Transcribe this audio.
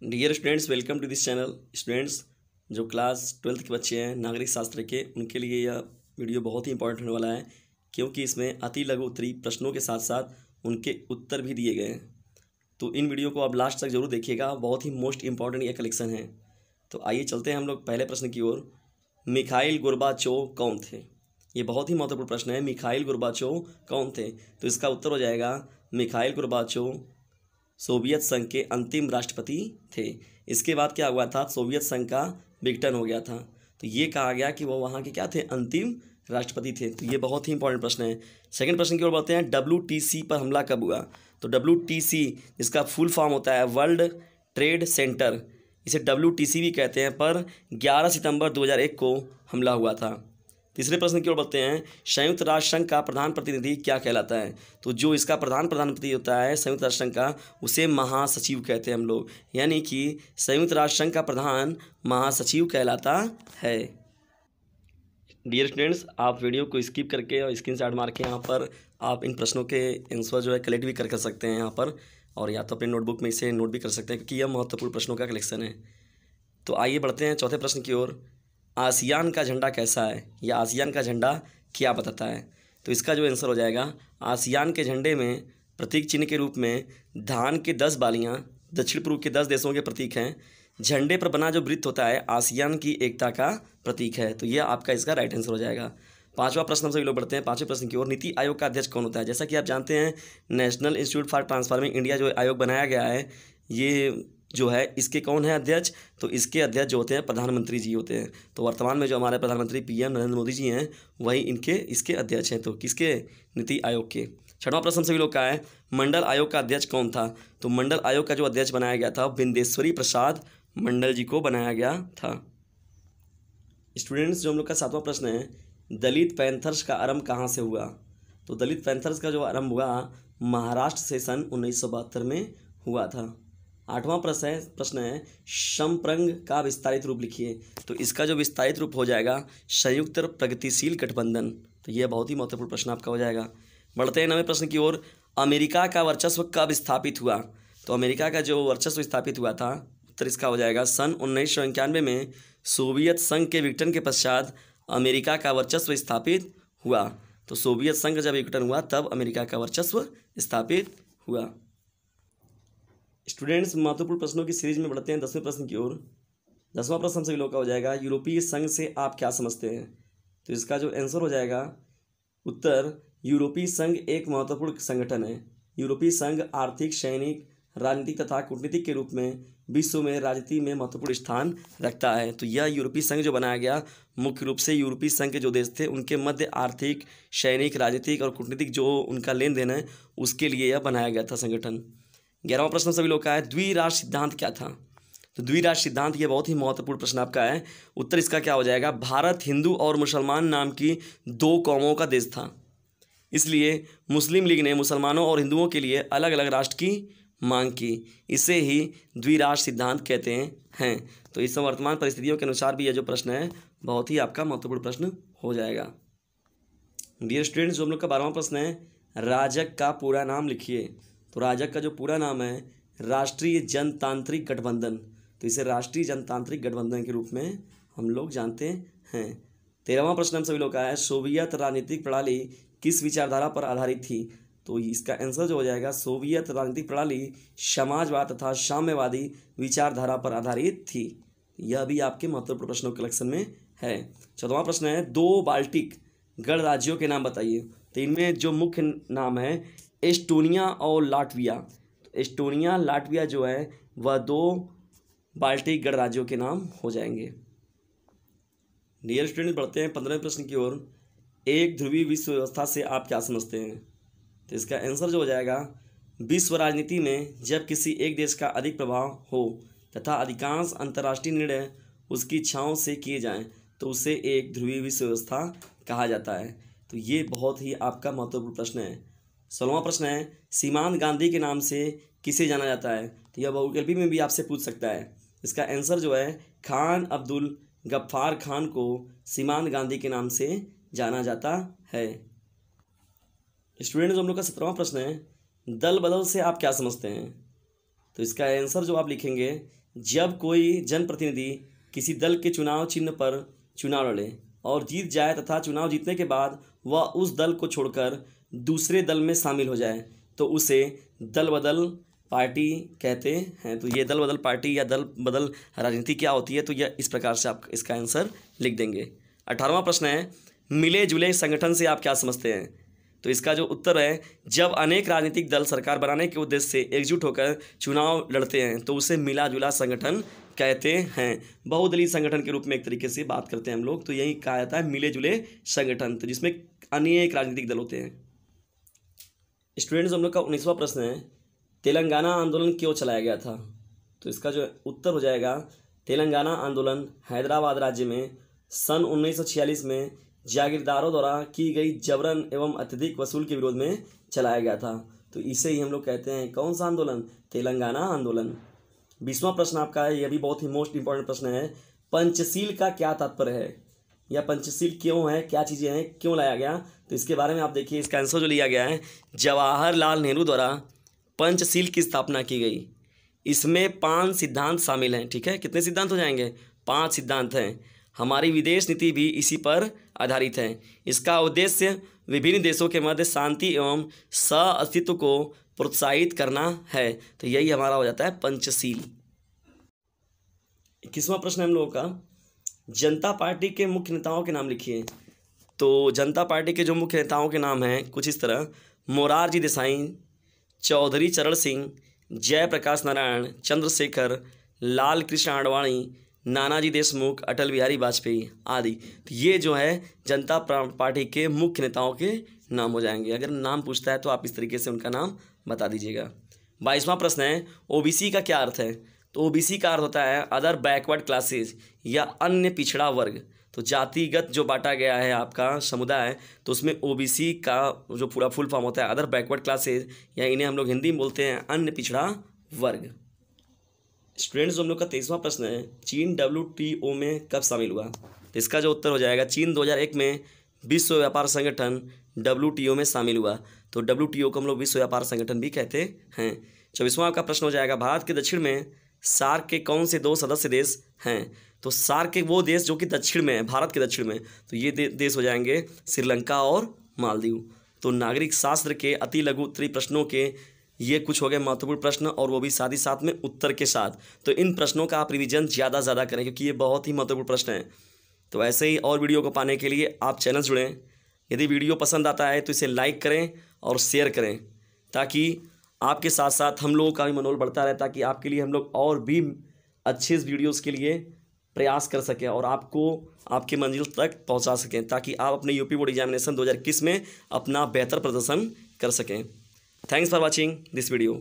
Dear students, welcome to this channel. Students, जो class 12th के बच्चे हैं नागरिक शास्त्र के, उनके लिए यह वीडियो बहुत ही इंपॉर्टेंट होने वाला है, क्योंकि इसमें अति लघु उत्तरीय प्रश्नों के साथ साथ उनके उत्तर भी दिए गए हैं। तो इन वीडियो को आप लास्ट तक जरूर देखिएगा, बहुत ही मोस्ट इंपॉर्टेंट यह कलेक्शन है। तो आइए चलते हैं हम लोग पहले प्रश्न की ओर। मिखाइल गोर्बाचोव कौन थे? ये बहुत ही महत्वपूर्ण प्रश्न है। मिखाइल गोर्बाचोव कौन थे? तो इसका उत्तर हो जाएगा मिखाइल गोर्बाचोव सोवियत संघ के अंतिम राष्ट्रपति थे। इसके बाद क्या हुआ था? सोवियत संघ का विघटन हो गया था, तो ये कहा गया कि वो वहाँ के क्या थे? अंतिम राष्ट्रपति थे। तो ये बहुत ही इंपॉर्टेंट प्रश्न है। सेकंड प्रश्न की ओर बढ़ते हैं। WTC पर हमला कब हुआ? तो WTC जिसका फुल फॉर्म होता है वर्ल्ड ट्रेड सेंटर, इसे WTC भी कहते हैं, पर 11 सितंबर 2001 को हमला हुआ था। तीसरे प्रश्न की ओर बढ़ते हैं। संयुक्त राष्ट्र संघ का प्रधान प्रतिनिधि क्या कहलाता है? तो जो इसका प्रधानमंत्री होता है संयुक्त राष्ट्र संघ का, उसे महासचिव कहते हैं हम लोग, यानी कि संयुक्त राष्ट्र संघ का प्रधान महासचिव कहलाता है। डियर स्टूडेंट्स, आप वीडियो को स्किप करके और स्क्रीनशॉट मार के यहाँ पर आप इन प्रश्नों के आंसर जो है कलेक्ट भी कर सकते हैं यहाँ पर, और या तो अपनी नोटबुक में इसे नोट भी कर सकते हैं, क्योंकि यह महत्वपूर्ण प्रश्नों का कलेक्शन है। तो आइए बढ़ते हैं चौथे प्रश्न की ओर। आसियान का झंडा कैसा है, या आसियान का झंडा क्या बताता है? तो इसका जो आंसर हो जाएगा, आसियान के झंडे में प्रतीक चिन्ह के रूप में धान के 10 बालियाँ दक्षिण पूर्व के 10 देशों के प्रतीक हैं। झंडे पर बना जो वृत्त होता है आसियान की एकता का प्रतीक है। तो यह आपका इसका राइट आंसर हो जाएगा। पांचवा प्रश्न हम सभी लोग बढ़ते हैं पांचवें प्रश्न की ओर। नीति आयोग का अध्यक्ष कौन होता है? जैसा कि आप जानते हैं, national institute for transforming India जो आयोग बनाया गया है, ये जो है इसके कौन है अध्यक्ष? तो इसके अध्यक्ष जो होते हैं प्रधानमंत्री जी होते हैं। तो वर्तमान में जो हमारे प्रधानमंत्री PM नरेंद्र मोदी जी हैं, वही इसके अध्यक्ष हैं। तो किसके? नीति आयोग के। छठवां प्रश्न सभी लोग का है। मंडल आयोग का अध्यक्ष कौन था? तो मंडल आयोग का जो अध्यक्ष बनाया गया था, बिंदेश्वरी प्रसाद मंडल जी को बनाया गया था। स्टूडेंट्स, जो हम लोग का सातवां प्रश्न है, दलित पैंथर्स का आरंभ कहाँ से हुआ? तो दलित पैंथर्स का जो आरंभ हुआ महाराष्ट्र से सन 1972 में हुआ था। आठवां प्रश्न है संप्रंग का विस्तारित रूप लिखिए। तो इसका जो विस्तारित रूप हो जाएगा संयुक्त प्रगतिशील गठबंधन। तो यह बहुत ही महत्वपूर्ण प्रश्न आपका हो जाएगा। बढ़ते हैं 9वें प्रश्न की ओर। अमेरिका का वर्चस्व कब स्थापित हुआ? तो अमेरिका का जो वर्चस्व स्थापित हुआ था, उत्तर इसका हो जाएगा सन 1991 में सोवियत संघ के विघटन के पश्चात अमेरिका का वर्चस्व स्थापित हुआ। तो सोवियत संघ जब विघटन हुआ तब अमेरिका का वर्चस्व स्थापित हुआ। स्टूडेंट्स, महत्वपूर्ण प्रश्नों की सीरीज में बढ़ते हैं 10वें प्रश्न की ओर। 10वां प्रश्न हम सभी लोग का हो जाएगा, यूरोपीय संघ से आप क्या समझते हैं? तो इसका जो आंसर हो जाएगा उत्तर, यूरोपीय संघ एक महत्वपूर्ण संगठन है। यूरोपीय संघ आर्थिक, सैनिक, राजनीतिक तथा कूटनीतिक के रूप में विश्व में राजनीति में महत्वपूर्ण स्थान रखता है। तो यह यूरोपीय संघ जो बनाया गया, मुख्य रूप से यूरोपीय संघ के जो देश थे उनके मध्य आर्थिक, सैनिक, राजनीतिक और कूटनीतिक जो उनका लेन देन है, उसके लिए यह बनाया गया था संगठन। 11वां प्रश्न सभी लोग का है, द्विराष्ट्र सिद्धांत क्या था? तो द्विराष्ट्र सिद्धांत ये बहुत ही महत्वपूर्ण प्रश्न आपका है। उत्तर इसका क्या हो जाएगा? भारत हिंदू और मुसलमान नाम की 2 कौमों का देश था, इसलिए मुस्लिम लीग ने मुसलमानों और हिंदुओं के लिए अलग अलग राष्ट्र की मांग की। इसे ही द्विराष्ट्र सिद्धांत कहते हैं। तो इस वर्तमान परिस्थितियों के अनुसार भी यह जो प्रश्न है बहुत ही आपका महत्वपूर्ण प्रश्न हो जाएगा। डियर स्टूडेंट्स, जो हम लोग का 12वां प्रश्न है, राजग का पूरा नाम लिखिए। तो राजग का जो पूरा नाम है राष्ट्रीय जनतांत्रिक गठबंधन। तो इसे राष्ट्रीय जनतांत्रिक गठबंधन के रूप में हम लोग जानते हैं। 13वां प्रश्न हम सभी लोग का है, सोवियत राजनीतिक प्रणाली किस विचारधारा पर आधारित थी? तो इसका आंसर जो हो जाएगा, सोवियत राजनीतिक प्रणाली समाजवाद तथा साम्यवादी विचारधारा पर आधारित थी। यह भी आपके महत्वपूर्ण प्रश्नों के कलेक्शन में है। 14वां प्रश्न है, 2 बाल्टिक गणराज्यों के नाम बताइए। तो इनमें जो मुख्य नाम है एस्टोनिया और लाटविया। तो एस्टोनिया, लाटविया जो है वह 2 बाल्टिक गणराज्यों के नाम हो जाएंगे। डियर स्टूडेंट, बढ़ते हैं 15वें प्रश्न की ओर। एक ध्रुवीय विश्व व्यवस्था से आप क्या समझते हैं? तो इसका आंसर जो हो जाएगा, विश्व राजनीति में जब किसी एक देश का अधिक प्रभाव हो तथा अधिकांश अंतर्राष्ट्रीय निर्णय उसकी इच्छाओं से किए जाएं, तो उसे एक ध्रुवीय विश्व व्यवस्था कहा जाता है। तो ये बहुत ही आपका महत्वपूर्ण प्रश्न है। 16वां प्रश्न है, सीमांत गांधी के नाम से किसे जाना जाता है? तो यह बहुविकल्पी में भी आपसे पूछ सकता है। इसका आंसर जो है, खान अब्दुल गफ्फार खान को सीमांत गांधी के नाम से जाना जाता है। स्टूडेंट, जो हम लोग का 17वां प्रश्न है, दल बदल से आप क्या समझते हैं? तो इसका आंसर जो आप लिखेंगे, जब कोई जनप्रतिनिधि किसी दल के चुनाव चिन्ह पर चुनाव लड़े और जीत जाए तथा चुनाव जीतने के बाद वह उस दल को छोड़कर दूसरे दल में शामिल हो जाए तो उसे दल बदल पार्टी कहते हैं। तो ये दल बदल पार्टी या दल बदल राजनीति क्या होती है, तो यह इस प्रकार से आप इसका आंसर लिख देंगे। 18वां प्रश्न है, मिले जुले संगठन से आप क्या समझते हैं? तो इसका जो उत्तर है, जब अनेक राजनीतिक दल सरकार बनाने के उद्देश्य से एकजुट होकर चुनाव लड़ते हैं तो उसे मिला जुला संगठन कहते हैं। बहुदलीय संगठन के रूप में एक तरीके से बात करते हैं हम लोग, तो यही कहा जाता है मिले जुले संगठन, तो जिसमें अनेक राजनीतिक दल होते हैं। स्टूडेंट्स, हम लोग का 19वां प्रश्न है, तेलंगाना आंदोलन क्यों चलाया गया था? तो इसका जो उत्तर हो जाएगा, तेलंगाना आंदोलन हैदराबाद राज्य में सन 1946 में जागीरदारों द्वारा की गई जबरन एवं अत्यधिक वसूल के विरोध में चलाया गया था। तो इसे ही हम लोग कहते हैं कौन सा आंदोलन? तेलंगाना आंदोलन। 20वां प्रश्न आपका है, यह भी बहुत ही मोस्ट इंपॉर्टेंट प्रश्न है, पंचशील का क्या तात्पर्य है? या पंचशील क्यों है, क्या चीज़ें हैं, क्यों लाया गया? तो इसके बारे में आप देखिए, इसका आंसर जो लिया गया है, जवाहरलाल नेहरू द्वारा पंचशील की स्थापना की गई। इसमें 5 सिद्धांत शामिल हैं। ठीक है, कितने सिद्धांत हो जाएंगे? 5 सिद्धांत हैं। हमारी विदेश नीति भी इसी पर आधारित है। इसका उद्देश्य विभिन्न देशों के मध्य शांति एवं सह-अस्तित्व को प्रोत्साहित करना है। तो यही हमारा हो जाता है पंचशील। 21वां प्रश्न हम लोगों का, जनता पार्टी के मुख्य नेताओं के नाम लिखिए। तो जनता पार्टी के जो मुख्य नेताओं के नाम हैं कुछ इस तरह, मोरारजी देसाई, चौधरी चरण सिंह, जयप्रकाश नारायण, चंद्रशेखर, लाल कृष्ण आडवाणी, नानाजी देशमुख, अटल बिहारी वाजपेयी आदि। तो ये जो है जनता पार्टी के मुख्य नेताओं के नाम हो जाएंगे। अगर नाम पूछता है तो आप इस तरीके से उनका नाम बता दीजिएगा। 22वां प्रश्न है, ओबीसी का क्या अर्थ है? तो ओबीसी का अर्थ होता है अदर बैकवर्ड क्लासेस या अन्य पिछड़ा वर्ग। तो जातिगत जो बांटा गया है आपका समुदाय, तो उसमें ओबीसी का जो पूरा फुल फॉर्म होता है अदर बैकवर्ड क्लासेस, या इन्हें हम लोग हिंदी में बोलते हैं अन्य पिछड़ा वर्ग। स्टूडेंट्स, हम लोग का 23वां प्रश्न है, चीन WTO में कब शामिल हुआ? तो इसका जो उत्तर हो जाएगा, चीन 2001 में विश्व व्यापार संगठन WTO में शामिल हुआ। तो WTO को हम लोग विश्व व्यापार संगठन भी कहते हैं। 24वां का प्रश्न हो जाएगा, भारत के दक्षिण में सार्क के कौन से 2 सदस्य देश हैं? तो सार्क के वो देश जो कि दक्षिण में है, भारत के दक्षिण में, तो ये देश हो जाएंगे श्रीलंका और मालदीव। तो नागरिक शास्त्र के अति लघु उत्तरीय प्रश्नों के ये कुछ हो गए महत्वपूर्ण प्रश्न, और वो भी साथ ही साथ में उत्तर के साथ। तो इन प्रश्नों का आप रिवीजन ज़्यादा करें क्योंकि ये बहुत ही महत्वपूर्ण प्रश्न हैं। तो ऐसे ही और वीडियो को पाने के लिए आप चैनल जुड़ें। यदि वीडियो पसंद आता है तो इसे लाइक करें और शेयर करें, ताकि आपके साथ साथ हम लोगों का भी मनोबल बढ़ता रहे, ताकि आपके लिए हम लोग और भी अच्छे वीडियोज़ के लिए प्रयास कर सकें और आपको आपके मंजिल तक पहुंचा सकें, ताकि आप अपने यूपी बोर्ड एग्जामिनेशन 2021 में अपना बेहतर प्रदर्शन कर सकें। Thanks for watching this video.